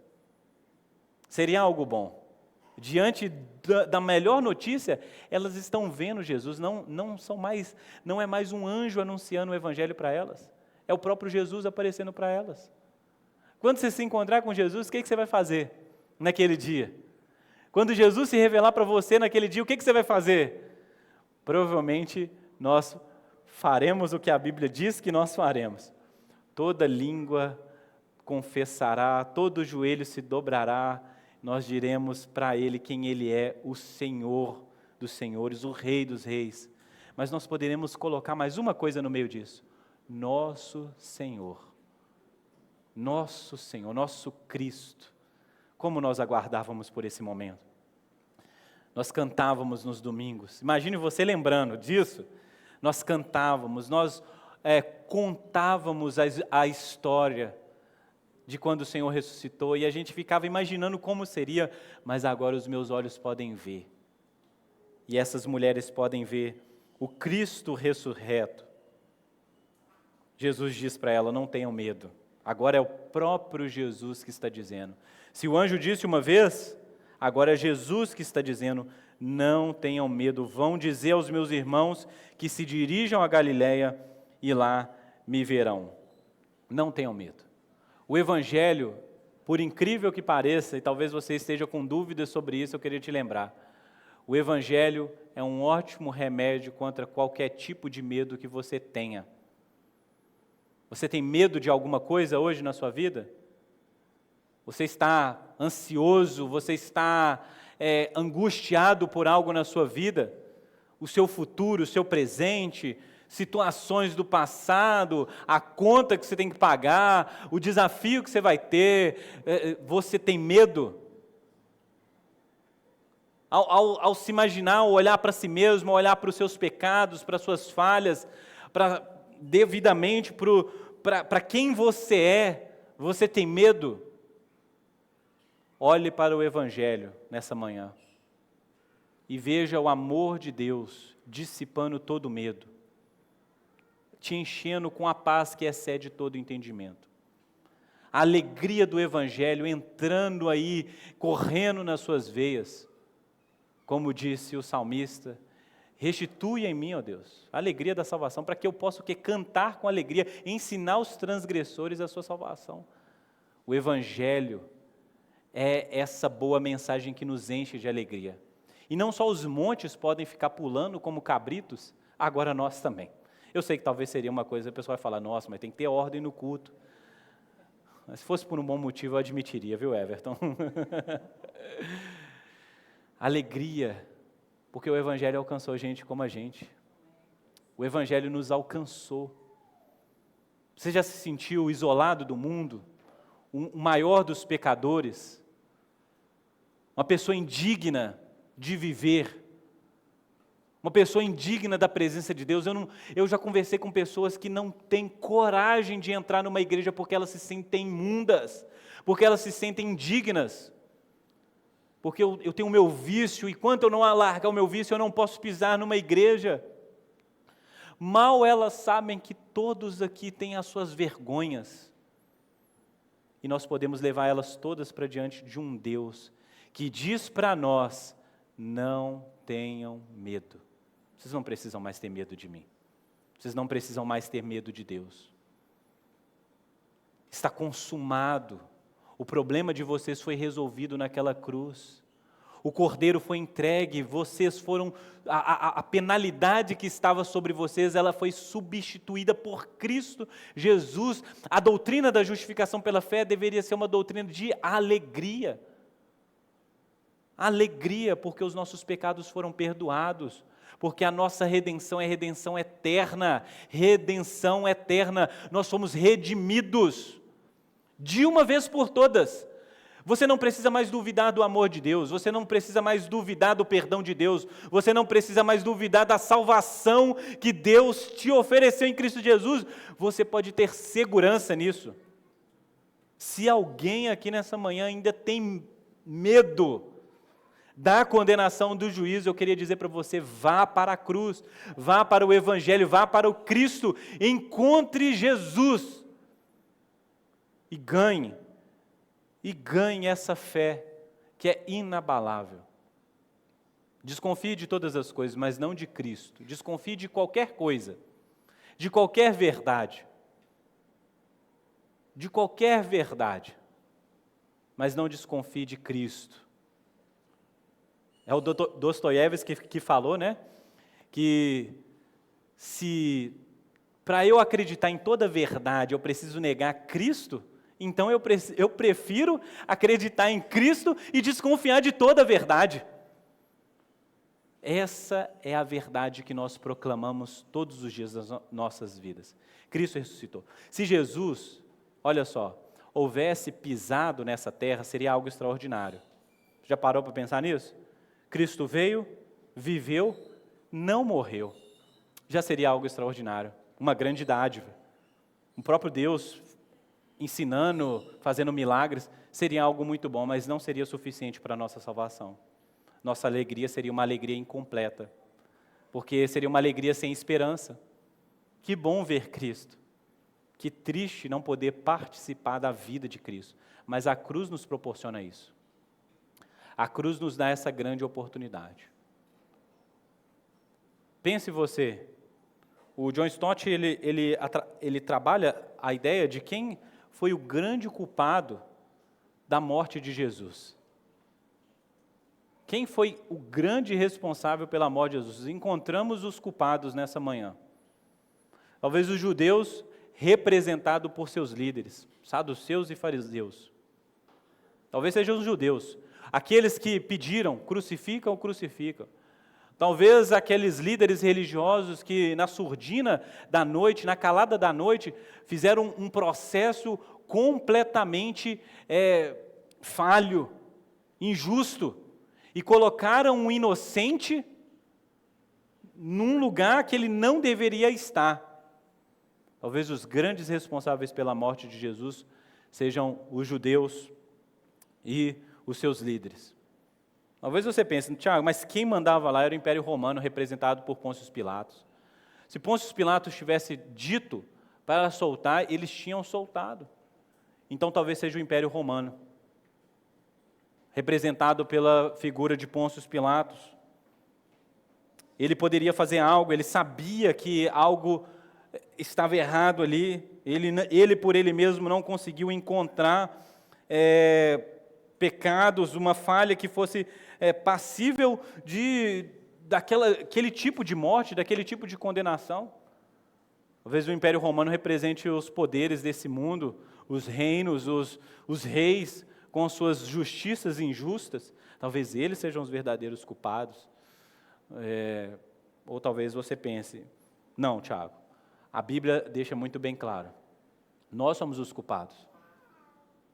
Seria algo bom. Diante da melhor notícia, elas estão vendo Jesus, não é mais um anjo anunciando o Evangelho para elas, é o próprio Jesus aparecendo para elas. Quando você se encontrar com Jesus, o que você vai fazer naquele dia? Quando Jesus se revelar para você naquele dia, o que você vai fazer? Provavelmente nós faremos o que a Bíblia diz que nós faremos. Toda língua confessará, todo joelho se dobrará. Nós diremos para Ele quem Ele é: o Senhor dos senhores, o Rei dos reis. Mas nós poderemos colocar mais uma coisa no meio disso: nosso Senhor, nosso Cristo. Como nós aguardávamos por esse momento. Nós cantávamos nos domingos. Imagine você lembrando disso. Nós cantávamos, nós contávamos a história de quando o Senhor ressuscitou, e a gente ficava imaginando como seria, mas agora os meus olhos podem ver, e essas mulheres podem ver o Cristo ressurreto. Jesus diz para ela: não tenham medo. Agora é o próprio Jesus que está dizendo. Se o anjo disse uma vez, agora é Jesus que está dizendo: não tenham medo, vão dizer aos meus irmãos que se dirijam a Galiléia e lá me verão. Não tenham medo. O Evangelho, por incrível que pareça, e talvez você esteja com dúvidas sobre isso, eu queria te lembrar: o Evangelho é um ótimo remédio contra qualquer tipo de medo que você tenha. Você tem medo de alguma coisa hoje na sua vida? Você está ansioso, você está angustiado por algo na sua vida? O seu futuro, o seu presente, situações do passado, a conta que você tem que pagar, o desafio que você vai ter, você tem medo? Ao se imaginar, ao olhar para si mesmo, ao olhar para os seus pecados, para as suas falhas, devidamente para quem você é, você tem medo? Olhe para o Evangelho nessa manhã e veja o amor de Deus dissipando todo medo, te enchendo com a paz que excede todo entendimento. A alegria do Evangelho entrando aí, correndo nas suas veias. Como disse o salmista: Restitui em mim, ó Deus, a alegria da salvação, para que eu possa o quê? Cantar com alegria, ensinar os transgressores a sua salvação. O Evangelho é essa boa mensagem que nos enche de alegria. E não só os montes podem ficar pulando como cabritos, agora nós também. Eu sei que talvez seria uma coisa, a pessoa vai falar, nossa, mas tem que ter ordem no culto. Mas se fosse por um bom motivo, eu admitiria, viu, Everton? Alegria, porque o Evangelho alcançou gente como a gente. O Evangelho nos alcançou. Você já se sentiu isolado do mundo? O maior dos pecadores? Uma pessoa indigna de viver? Uma pessoa indigna da presença de Deus? Eu já conversei com pessoas que não têm coragem de entrar numa igreja porque elas se sentem imundas, porque elas se sentem indignas. Porque eu tenho o meu vício, e enquanto eu não alargar o meu vício, eu não posso pisar numa igreja. Mal elas sabem que todos aqui têm as suas vergonhas, e nós podemos levar elas todas para diante de um Deus, que diz para nós, não tenham medo. Vocês não precisam mais ter medo de mim. Vocês não precisam mais ter medo de Deus. Está consumado. O problema de vocês foi resolvido naquela cruz. O cordeiro foi entregue, vocês foram, a penalidade que estava sobre vocês, ela foi substituída por Cristo Jesus. A doutrina da justificação pela fé deveria ser uma doutrina de alegria. Alegria, porque os nossos pecados foram perdoados, porque a nossa redenção é redenção eterna, nós fomos redimidos, de uma vez por todas. Você não precisa mais duvidar do amor de Deus, você não precisa mais duvidar do perdão de Deus, você não precisa mais duvidar da salvação que Deus te ofereceu em Cristo Jesus, você pode ter segurança nisso. Se alguém aqui nessa manhã ainda tem medo da condenação do juízo, eu queria dizer para você, vá para a cruz, vá para o Evangelho, vá para o Cristo, encontre Jesus e ganhe essa fé que é inabalável. Desconfie de todas as coisas, mas não de Cristo. Desconfie de qualquer coisa, de qualquer verdade, mas não desconfie de Cristo. É o Dostoiévski que falou, né? Que se para eu acreditar em toda verdade eu preciso negar Cristo, então eu prefiro acreditar em Cristo e desconfiar de toda a verdade. Essa é a verdade que nós proclamamos todos os dias das nossas vidas. Cristo ressuscitou. Se Jesus, olha só, houvesse pisado nessa terra, seria algo extraordinário. Já parou para pensar nisso? Cristo veio, viveu, não morreu. Já seria algo extraordinário, uma grande dádiva. O próprio Deus ensinando, fazendo milagres, seria algo muito bom, mas não seria suficiente para a nossa salvação. Nossa alegria seria uma alegria incompleta, porque seria uma alegria sem esperança. Que bom ver Cristo, que triste não poder participar da vida de Cristo, mas a cruz nos proporciona isso. A cruz nos dá essa grande oportunidade. Pense você, o John Stott, ele trabalha a ideia de quem foi o grande culpado da morte de Jesus. Quem foi o grande responsável pela morte de Jesus? Encontramos os culpados nessa manhã. Talvez os judeus, representados por seus líderes, saduceus e fariseus. Talvez sejam os judeus, aqueles que pediram, crucificam. Talvez aqueles líderes religiosos que na surdina da noite, na calada da noite, fizeram um processo completamente falho, injusto, e colocaram um inocente num lugar que ele não deveria estar. Talvez os grandes responsáveis pela morte de Jesus sejam os judeus e os seus líderes. Talvez você pense, Tiago, mas quem mandava lá era o Império Romano, representado por Pôncio Pilatos. Se Pôncio Pilatos tivesse dito para soltar, eles tinham soltado. Então talvez seja o Império Romano, representado pela figura de Pôncio Pilatos. Ele poderia fazer algo, ele sabia que algo estava errado ali, ele por ele mesmo não conseguiu encontrar pecados, uma falha que fosse passível daquele tipo de morte, daquele tipo de condenação. Talvez o Império Romano represente os poderes desse mundo, os reinos, os reis, com suas justiças injustas. Talvez eles sejam os verdadeiros culpados. Ou talvez você pense, não, Tiago, a Bíblia deixa muito bem claro, nós somos os culpados,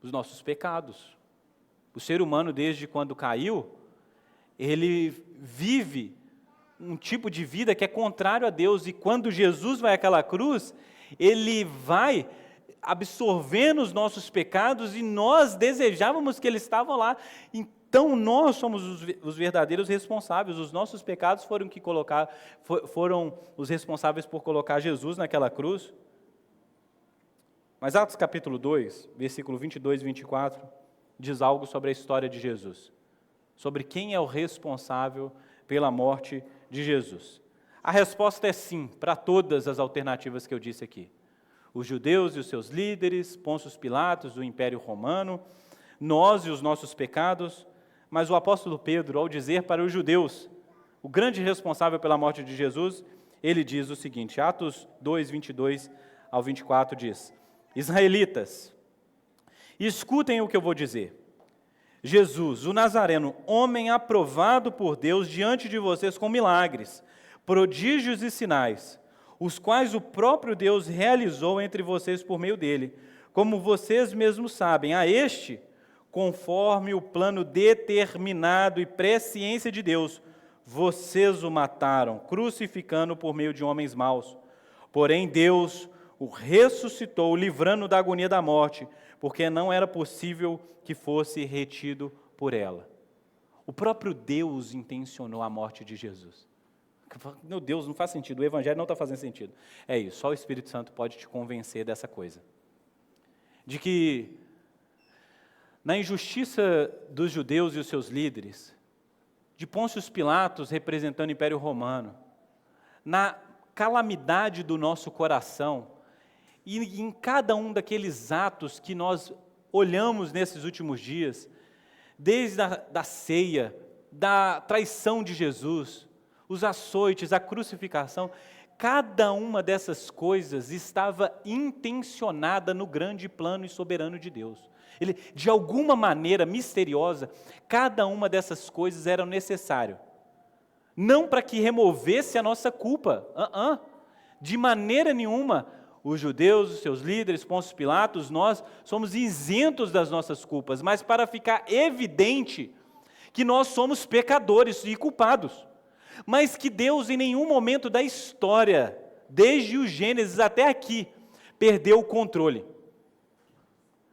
os nossos pecados. O ser humano, desde quando caiu, ele vive um tipo de vida que é contrário a Deus, e quando Jesus vai àquela cruz, ele vai absorvendo os nossos pecados, e nós desejávamos que ele estava lá. Então nós somos os verdadeiros responsáveis, os nossos pecados foram os responsáveis por colocar Jesus naquela cruz. Mas Atos capítulo 2, versículo 22 e 24, diz algo sobre a história de Jesus, sobre quem é o responsável pela morte de Jesus. A resposta é sim, para todas as alternativas que eu disse aqui. Os judeus e os seus líderes, Pôncio Pilatos, o Império Romano, nós e os nossos pecados. Mas o apóstolo Pedro, ao dizer para os judeus, o grande responsável pela morte de Jesus, ele diz o seguinte, Atos 2, 22 ao 24 diz, Israelitas, escutem o que eu vou dizer. Jesus, o Nazareno, homem aprovado por Deus diante de vocês com milagres, prodígios e sinais, os quais o próprio Deus realizou entre vocês por meio dele, como vocês mesmos sabem, a este, conforme o plano determinado e presciência de Deus, vocês o mataram, crucificando por meio de homens maus. Porém, Deus o ressuscitou, livrando da agonia da morte, porque não era possível que fosse retido por ela. O próprio Deus intencionou a morte de Jesus. Meu Deus, não faz sentido, o Evangelho não está fazendo sentido. É isso, só o Espírito Santo pode te convencer dessa coisa. De que, na injustiça dos judeus e os seus líderes, de Pôncio Pilatos representando o Império Romano, na calamidade do nosso coração, e em cada um daqueles atos que nós olhamos nesses últimos dias, desde a ceia, da traição de Jesus, os açoites, a crucificação, cada uma dessas coisas estava intencionada no grande plano e soberano de Deus. Ele, de alguma maneira misteriosa, cada uma dessas coisas era necessário. Não para que removesse a nossa culpa, de maneira nenhuma. Os judeus, os seus líderes, Pôncio Pilatos, nós somos isentos das nossas culpas, mas para ficar evidente que nós somos pecadores e culpados, mas que Deus em nenhum momento da história, desde o Gênesis até aqui, perdeu o controle.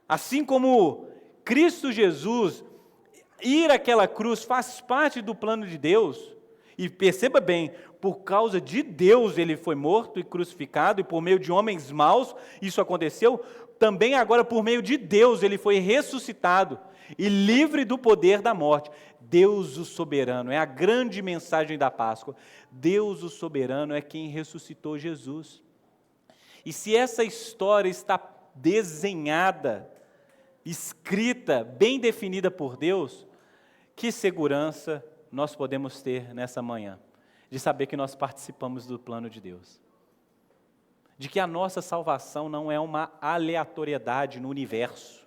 Assim como Cristo Jesus ir àquela cruz faz parte do plano de Deus, e perceba bem, por causa de Deus ele foi morto e crucificado, e por meio de homens maus isso aconteceu, também agora por meio de Deus ele foi ressuscitado e livre do poder da morte. Deus o soberano, é a grande mensagem da Páscoa. Deus o soberano é quem ressuscitou Jesus. E se essa história está desenhada, escrita, bem definida por Deus, que segurança nós podemos ter nessa manhã, de saber que nós participamos do plano de Deus, de que a nossa salvação não é uma aleatoriedade no universo.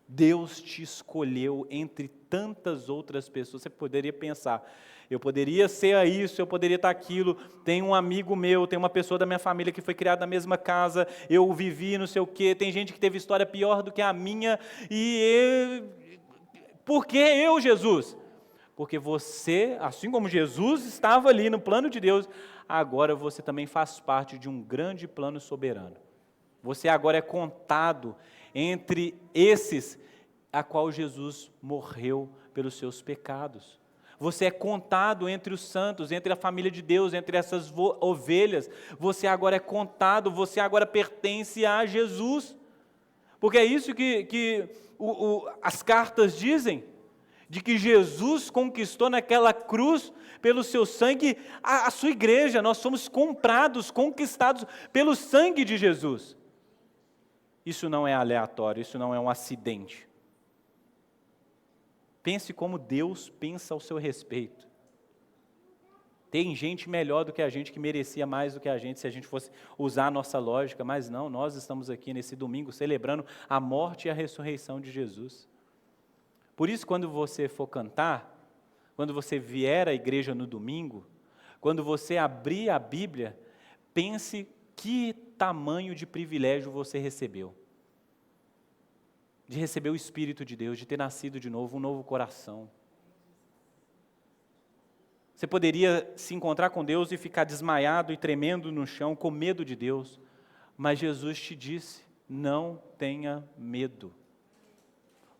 Deus te escolheu entre tantas outras pessoas. Você poderia pensar, eu poderia ser isso, eu poderia estar aquilo, tem um amigo meu, tem uma pessoa da minha família que foi criada na mesma casa, eu vivi não sei o quê, tem gente que teve história pior do que a minha, por que eu, Jesus? Porque você, assim como Jesus estava ali no plano de Deus, agora você também faz parte de um grande plano soberano. Você agora é contado entre esses a qual Jesus morreu pelos seus pecados. Você é contado entre os santos, entre a família de Deus, entre essas ovelhas. Você agora é contado, você agora pertence a Jesus. Porque é isso que as cartas dizem, de que Jesus conquistou naquela cruz, pelo seu sangue, a sua igreja. Nós somos comprados, conquistados pelo sangue de Jesus. Isso não é aleatório, isso não é um acidente. Pense como Deus pensa ao seu respeito. Tem gente melhor do que a gente, que merecia mais do que a gente, se a gente fosse usar a nossa lógica, mas não, nós estamos aqui nesse domingo celebrando a morte e a ressurreição de Jesus. Por isso, quando você for cantar, quando você vier à igreja no domingo, quando você abrir a Bíblia, pense que tamanho de privilégio você recebeu. De receber o Espírito de Deus, de ter nascido de novo, um novo coração. Você poderia se encontrar com Deus e ficar desmaiado e tremendo no chão, com medo de Deus, mas Jesus te disse: não tenha medo.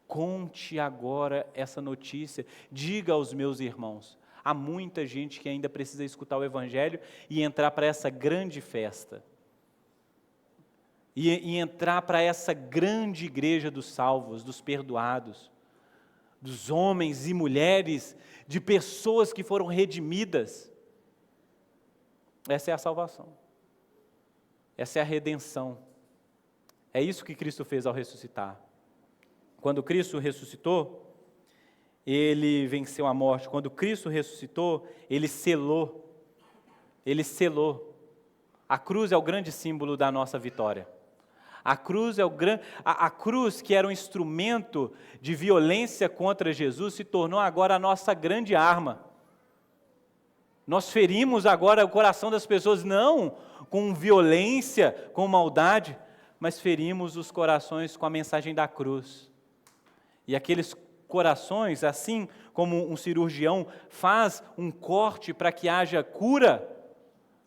Conte agora essa notícia, diga aos meus irmãos. Há muita gente que ainda precisa escutar o Evangelho e entrar para essa grande festa. E entrar para essa grande igreja dos salvos, dos perdoados, dos homens e mulheres, de pessoas que foram redimidas. Essa é a salvação. Essa é a redenção. É isso que Cristo fez ao ressuscitar. Quando Cristo ressuscitou, Ele venceu a morte. Quando Cristo ressuscitou, Ele selou. Ele selou. A cruz é o grande símbolo da nossa vitória. A cruz, a cruz, que era um instrumento de violência contra Jesus, se tornou agora a nossa grande arma. Nós ferimos agora o coração das pessoas, não com violência, com maldade, mas ferimos os corações com a mensagem da cruz. E aqueles corações, assim como um cirurgião faz um corte para que haja cura,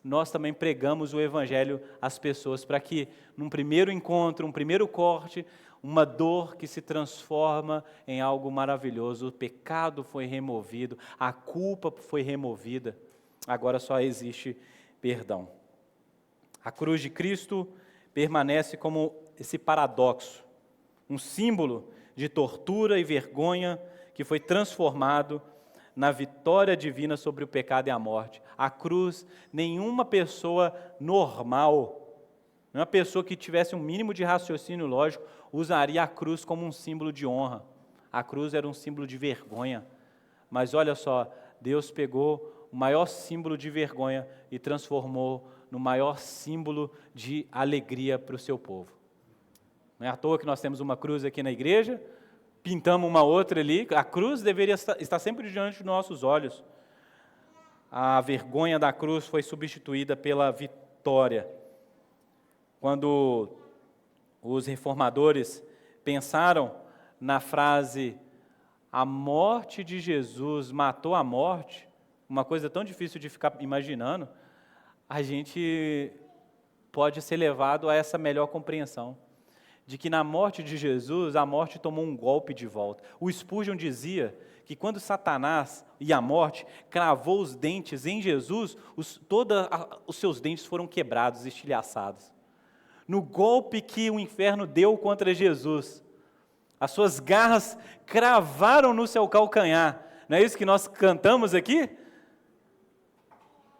nós também pregamos o Evangelho às pessoas, para que num primeiro encontro, um primeiro corte, uma dor que se transforma em algo maravilhoso. O pecado foi removido, a culpa foi removida, agora só existe perdão. A cruz de Cristo permanece como esse paradoxo, um símbolo de tortura e vergonha que foi transformado na vitória divina sobre o pecado e a morte. A cruz, nenhuma pessoa normal, nenhuma pessoa que tivesse um mínimo de raciocínio lógico, usaria a cruz como um símbolo de honra. A cruz era um símbolo de vergonha. Mas olha só, Deus pegou o maior símbolo de vergonha e transformou no maior símbolo de alegria para o seu povo. Não é à toa que nós temos uma cruz aqui na igreja, pintamos uma outra ali. A cruz deveria estar sempre diante dos nossos olhos. A vergonha da cruz foi substituída pela vitória. Quando os reformadores pensaram na frase "a morte de Jesus matou a morte", uma coisa tão difícil de ficar imaginando, a gente pode ser levado a essa melhor compreensão, de que na morte de Jesus, a morte tomou um golpe de volta. O Spurgeon dizia que quando Satanás e a morte cravou os dentes em Jesus, todos os seus dentes foram quebrados, estilhaçados. No golpe que o inferno deu contra Jesus, as suas garras cravaram no seu calcanhar. Não é isso que nós cantamos aqui?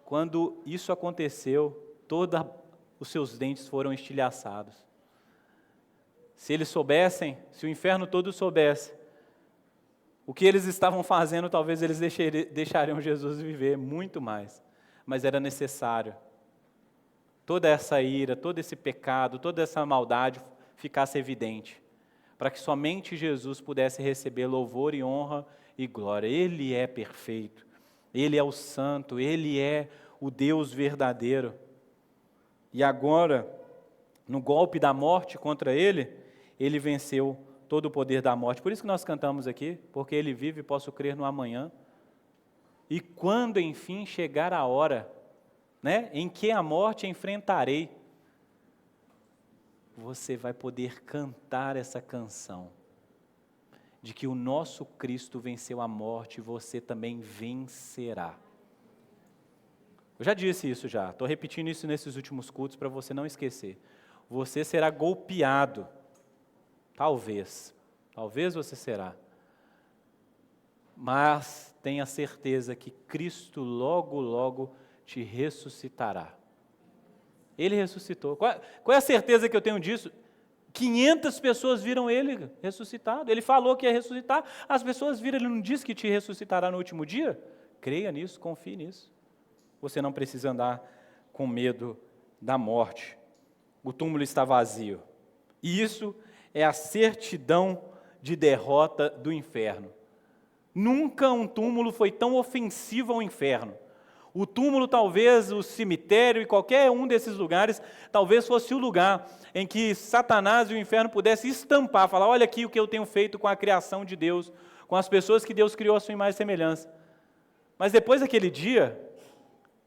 Quando isso aconteceu, todos os seus dentes foram estilhaçados. Se eles soubessem, se o inferno todo soubesse, o que eles estavam fazendo, talvez eles deixariam Jesus viver muito mais. Mas era necessário. Toda essa ira, todo esse pecado, toda essa maldade ficasse evidente, para que somente Jesus pudesse receber louvor e honra e glória. Ele é perfeito, Ele é o santo, Ele é o Deus verdadeiro. E agora, no golpe da morte contra Ele, Ele venceu todo o poder da morte. Por isso que nós cantamos aqui, porque Ele vive e posso crer no amanhã. E quando enfim chegar a hora, em que a morte enfrentarei, você vai poder cantar essa canção, de que o nosso Cristo venceu a morte e você também vencerá. Eu já disse isso já, estou repetindo isso nesses últimos cultos para você não esquecer. Você será golpeado. Talvez você será. mas tenha certeza que Cristo logo, logo te ressuscitará. Ele ressuscitou. Qual é a certeza que eu tenho disso? 500 pessoas viram ele ressuscitado. Ele falou que ia ressuscitar, as pessoas viram, ele não disse que te ressuscitará no último dia? Creia nisso, confie nisso. Você não precisa andar com medo da morte. O túmulo está vazio. E isso é a certidão de derrota do inferno. Nunca um túmulo foi tão ofensivo ao inferno. O túmulo, talvez, o cemitério e qualquer um desses lugares, talvez fosse o lugar em que Satanás e o inferno pudessem estampar, falar, olha aqui o que eu tenho feito com a criação de Deus, com as pessoas que Deus criou à sua imagem e semelhança. Mas depois daquele dia,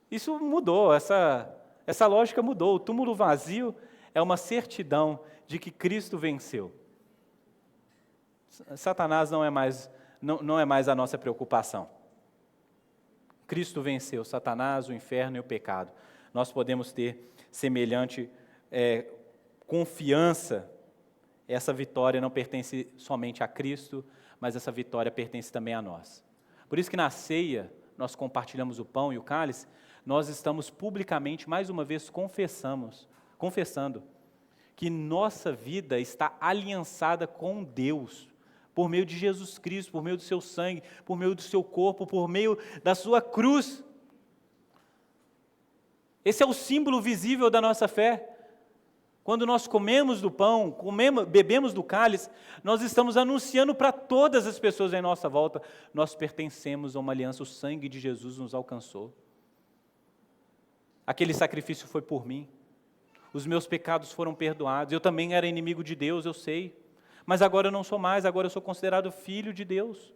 isso mudou, essa lógica mudou. O túmulo vazio é uma certidão de que Cristo venceu. Satanás não é mais a nossa preocupação. Cristo venceu Satanás, o inferno e o pecado. Nós podemos ter semelhante confiança. Essa vitória não pertence somente a Cristo, mas essa vitória pertence também a nós. Por isso que na ceia, nós compartilhamos o pão e o cálice, nós estamos publicamente, mais uma vez, confessando que nossa vida está aliançada com Deus, por meio de Jesus Cristo, por meio do seu sangue, por meio do seu corpo, por meio da sua cruz. Esse é o símbolo visível da nossa fé. Quando nós comemos do pão, bebemos do cálice, nós estamos anunciando para todas as pessoas em nossa volta, nós pertencemos a uma aliança, o sangue de Jesus nos alcançou. Aquele sacrifício foi por mim, os meus pecados foram perdoados, eu também era inimigo de Deus, eu sei, mas agora eu não sou mais, agora eu sou considerado filho de Deus,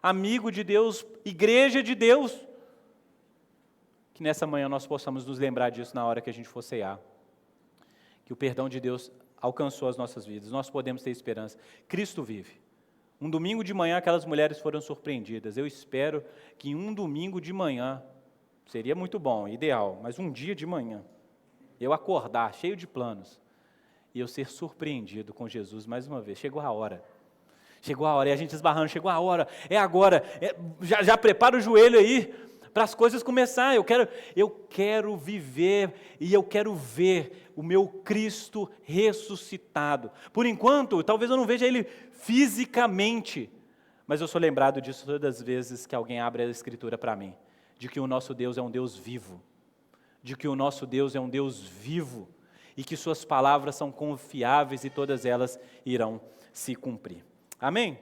amigo de Deus, igreja de Deus. Que nessa manhã nós possamos nos lembrar disso na hora que a gente for cear. Que o perdão de Deus alcançou as nossas vidas, nós podemos ter esperança. Cristo vive. Um domingo de manhã aquelas mulheres foram surpreendidas. Eu espero que em um domingo de manhã, seria muito bom, ideal, mas um dia de manhã, eu acordar cheio de planos, e eu ser surpreendido com Jesus mais uma vez. Chegou a hora, e a gente esbarrando, chegou a hora, é agora, já prepara o joelho aí, para as coisas começarem. Eu quero viver e eu quero ver o meu Cristo ressuscitado. Por enquanto, talvez eu não veja Ele fisicamente, mas eu sou lembrado disso todas as vezes que alguém abre a Escritura para mim, de que o nosso Deus é um Deus vivo, e que suas palavras são confiáveis e todas elas irão se cumprir. Amém?